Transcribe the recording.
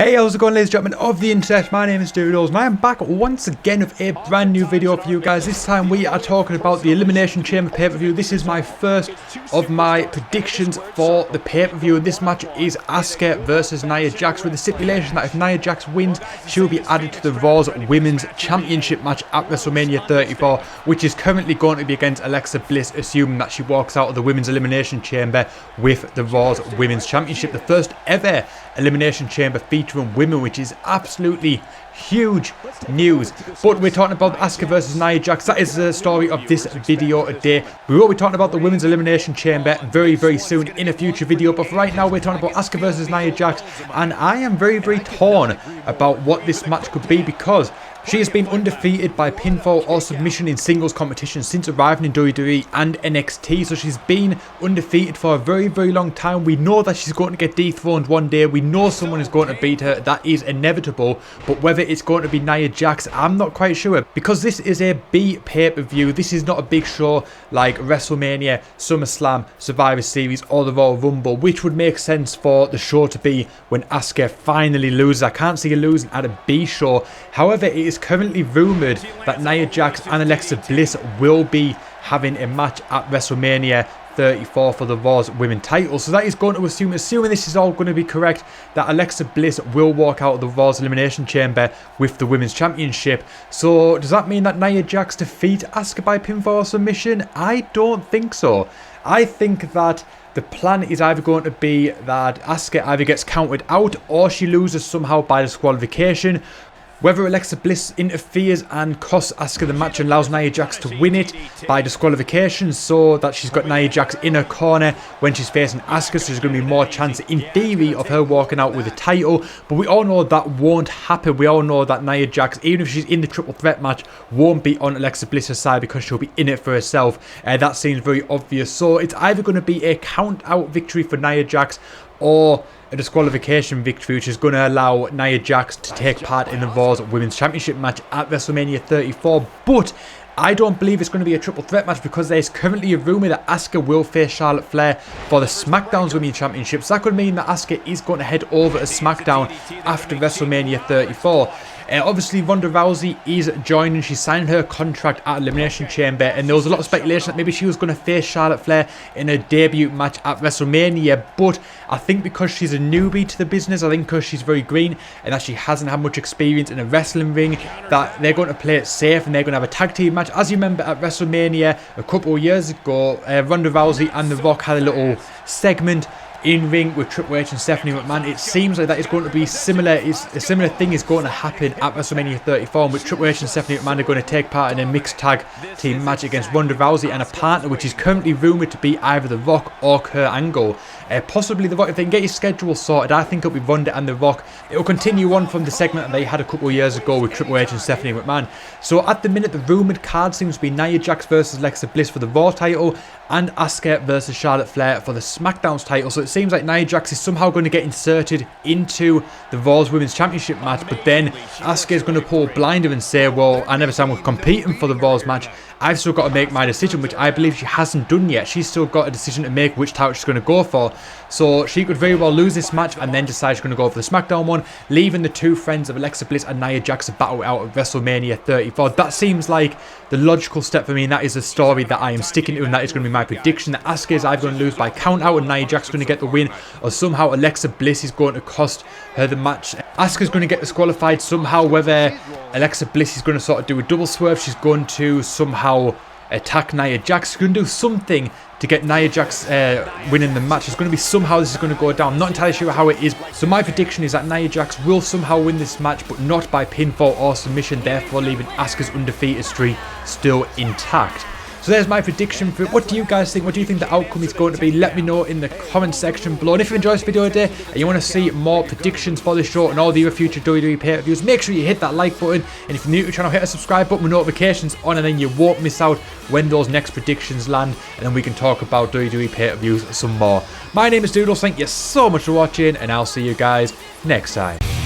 Hey, how's it going, ladies and gentlemen of the internet? My name is Doodles and I am back once again with a brand new video for you guys. This time we are talking about the Elimination Chamber pay-per-view. This is my first of my predictions for the pay-per-view. This match is Asuka versus Nia Jax, with the stipulation that if Nia Jax wins, she will be added to the Raw's Women's Championship match at WrestleMania 34, which is currently going to be against Alexa Bliss, assuming that she walks out of the Women's Elimination Chamber with the Raw's Women's Championship. The first ever Elimination Chamber featuring women, which is absolutely huge news. But we're talking about Asuka versus Nia Jax. That is the story of this video today. We will be talking about the Women's Elimination Chamber very soon in a future video, but for right now we're talking about Asuka versus Nia Jax, and I am very torn about what this match could be, because she has been undefeated by pinfall or submission in singles competition since arriving in WWE and NXT. So she's been undefeated for a very long time. We know that she's going to get dethroned one day. We know someone is going to beat her. That is inevitable. But whether it's going to be Nia Jax, I'm not quite sure, because this is a B pay-per-view. This is not a big show like WrestleMania, SummerSlam, Survivor Series or the Royal Rumble, which would make sense for the show to be when Asuka finally loses. I can't see her losing at a B show. However, it is currently rumoured that Nia Jax and Alexa Bliss will be having a match at WrestleMania 34 for the Raw's Women's title. So that is going to assume, assuming this is all going to be correct, that Alexa Bliss will walk out of the Raw's Elimination Chamber with the Women's Championship. So does that mean that Nia Jax defeats Asuka by pinfall or submission? I don't think so. I think that the plan is either going to be that Asuka either gets counted out or she loses somehow by disqualification. Whether Alexa Bliss interferes and costs Asuka the match and allows Nia Jax to win it by disqualification, so that she's got Nia Jax in her corner when she's facing Asuka, so there's going to be more chance in theory of her walking out with the title. But we all know that won't happen. We all know that Nia Jax, even if she's in the triple threat match, won't be on Alexa Bliss's side because she'll be in it for herself. That seems very obvious. So it's either going to be a count out victory for Nia Jax or a disqualification victory, which is going to allow Nia Jax to take part in the Raw's Women's Championship match at WrestleMania 34. But I don't believe it's going to be a triple threat match, because there's currently a rumour that Asuka will face Charlotte Flair for the SmackDown's Women's Championship. So that could mean that Asuka is going to head over to SmackDown after WrestleMania 34. Obviously, Ronda Rousey is joining. She signed her contract at Elimination Chamber, and there was a lot of speculation that maybe she was going to face Charlotte Flair in her debut match at WrestleMania. But I think because she's a newbie to the business, I think because she's very green and that she hasn't had much experience in a wrestling ring, that they're going to play it safe and they're going to have a tag team match. As you remember, at WrestleMania a couple of years ago, Ronda Rousey and The Rock had a little segment in ring with Triple H and Stephanie McMahon. It seems like that is going to be similar. A similar thing is going to happen at WrestleMania 34, in which Triple H and Stephanie McMahon are going to take part in a mixed tag team match against Ronda Rousey and a partner, which is currently rumoured to be either The Rock or Kurt Angle. Possibly The Rock. If they can get his schedule sorted, I think it'll be Ronda and The Rock. It will continue on from the segment that they had a couple of years ago with Triple H and Stephanie McMahon. So at the minute, the rumoured card seems to be Nia Jax versus Alexa Bliss for the Raw title and Asuka versus Charlotte Flair for the SmackDown's title. So it seems like Nia Jax is somehow going to get inserted into the Raw's Women's Championship match, but then Asuka is going to pull a blinder and say, well, I never said I was competing for the Raw's match. I've still got to make my decision, which I believe she hasn't done yet. She's still got a decision to make which title she's going to go for. So she could very well lose this match and then decide she's going to go for the SmackDown one, leaving the two friends of Alexa Bliss and Nia Jax to battle out at WrestleMania 34. That seems like the logical step for me, and that is the story that I am sticking to, and that is going to be my prediction, that Asuka is either going to lose by count out and Nia Jax is going to get the win, or somehow Alexa Bliss is going to cost her the match. Asuka is going to get disqualified somehow, whether Alexa Bliss is going to sort of do a double swerve, she's going to somehow attack Nia Jax, she's going to do something to get Nia Jax winning the match. It's going to be somehow this is going to go down. I'm not entirely sure how it is. So my prediction is that Nia Jax will somehow win this match, but not by pinfall or submission, therefore leaving Asuka's undefeated streak still intact. So there's my prediction for it. What do you guys think? What do you think the outcome is going to be? Let me know in the comment section below. And if you enjoyed this video today and you want to see more predictions for this show and all the other future WWE pay-per-views, make sure you hit that like button. And if you're new to the channel, hit the subscribe button with notifications on, and then you won't miss out when those next predictions land. And then we can talk about WWE pay-per-views some more. My name is Doodles. Thank you so much for watching, and I'll see you guys next time.